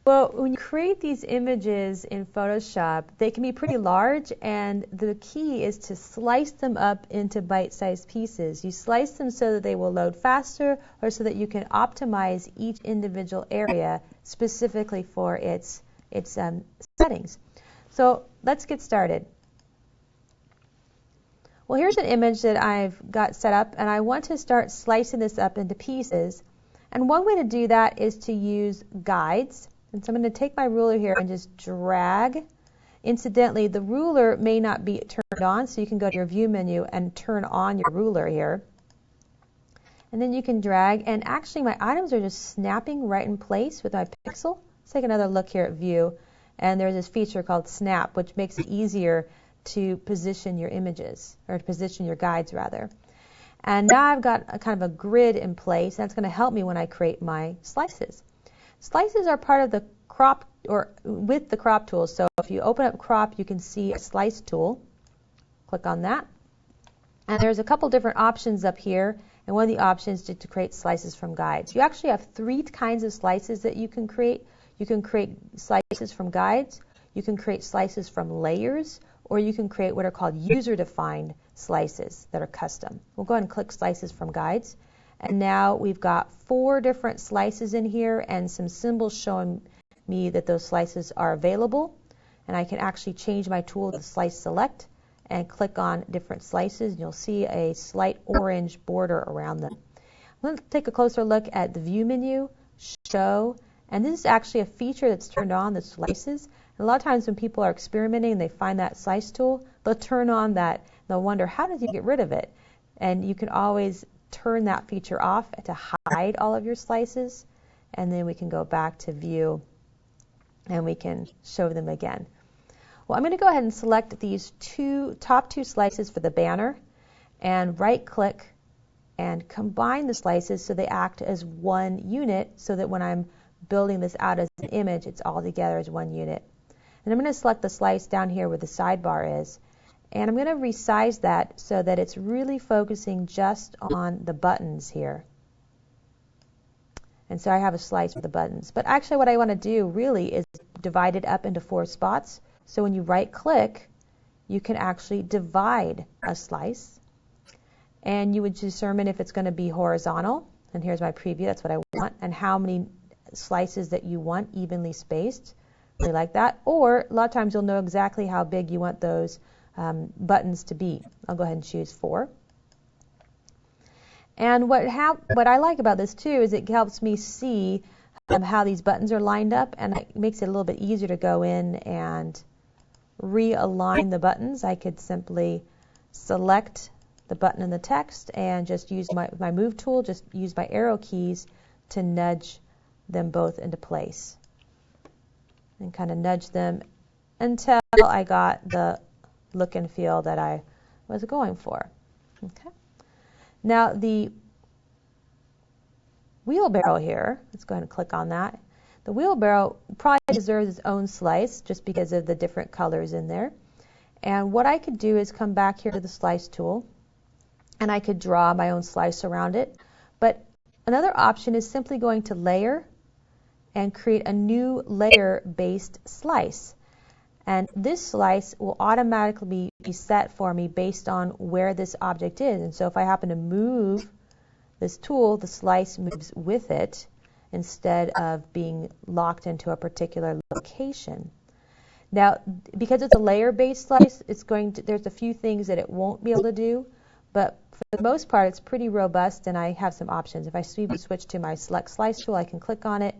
Well, when you create these images in Photoshop, they can be pretty large, and the key is to slice them up into bite-sized pieces. You slice them so that they will load faster, or so that you can optimize each individual area specifically for its settings. So let's get started. Well, here's an image that I've got set up, and I want to start slicing this up into pieces. And one way to do that is to use guides. And so I'm going to take my ruler here and just drag. Incidentally, the ruler may not be turned on, so you can go to your view menu and turn on your ruler here. And then you can drag, and actually my items are just snapping right in place with my pixel. Let's take another look here at view, and there's this feature called snap, which makes it easier to position your images, or to position your guides rather. And now I've got a kind of a grid in place, and that's going to help me when I create my slices. Slices are part of the crop, or with the crop tool. So if you open up crop, you can see a slice tool. Click on that. And there's a couple different options up here. And one of the options is to create slices from guides. You actually have three kinds of slices that you can create. You can create slices from guides, you can create slices from layers, or you can create what are called user-defined slices that are custom. We'll go ahead and click slices from guides. And now we've got 4 different slices in here and some symbols showing me that those slices are available. And I can actually change my tool to slice select and click on different slices. And you'll see a slight orange border around them. Let's take a closer look at the view menu, show, and this is actually a feature that's turned on, the slices. And a lot of times when people are experimenting and they find that slice tool, they'll turn on that. They'll wonder, how did you get rid of it? And you can always turn that feature off to hide all of your slices, and then we can go back to view and we can show them again. Well, I'm going to go ahead and select these top two slices for the banner and right click and combine the slices so they act as one unit, so that when I'm building this out as an image, it's all together as one unit. And I'm going to select the slice down here where the sidebar is. And I'm going to resize that so that it's really focusing just on the buttons here. And so I have a slice for the buttons. But actually what I want to do really is divide it up into 4 spots. So when you right click, you can actually divide a slice. And you would determine if it's going to be horizontal. And here's my preview, that's what I want. And how many slices that you want evenly spaced. Really like that. Or a lot of times you'll know exactly how big you want those buttons to be. I'll go ahead and choose 4. And what I like about this too is it helps me see how these buttons are lined up, and it makes it a little bit easier to go in and realign the buttons. I could simply select the button in the text and just use my move tool, just use my arrow keys to nudge them both into place. And kind of nudge them until I got the look and feel that I was going for. Okay. Now the wheelbarrow here, let's go ahead and click on that. The wheelbarrow probably deserves its own slice just because of the different colors in there. And what I could do is come back here to the slice tool, and I could draw my own slice around it. But another option is simply going to layer and create a new layer-based slice. And this slice will automatically be set for me based on where this object is. And so if I happen to move this tool, the slice moves with it instead of being locked into a particular location. Now, because it's a layer-based slice, there's a few things that it won't be able to do, but for the most part, it's pretty robust, and I have some options. If I switch to my select slice tool, I can click on it,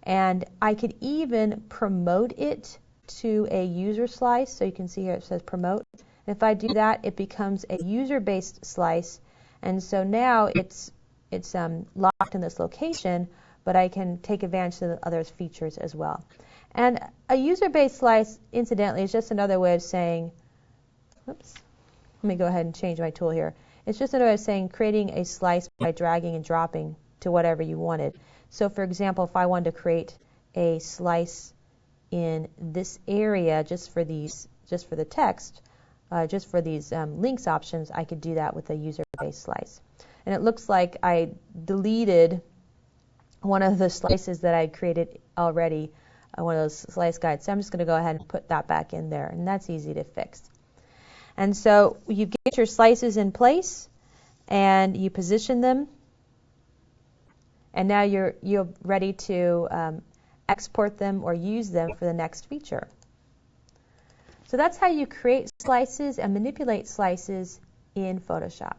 and I could even promote it to a user slice. So you can see here it says promote. And if I do that, it becomes a user-based slice, and so now it's locked in this location, but I can take advantage of the other features as well. And a user-based slice, incidentally, is just another way of saying, oops, let me go ahead and change my tool here. It's just another way of saying creating a slice by dragging and dropping to whatever you wanted. So for example, if I wanted to create a slice in this area just for the text, just for these links options, I could do that with a user-based slice. And it looks like I deleted one of the slices that I created already one of those slice guides. So I'm just going to go ahead and put that back in there, and that's easy to fix. And so you get your slices in place, and you position them, and now you're ready to export them or use them for the next feature. So that's how you create slices and manipulate slices in Photoshop.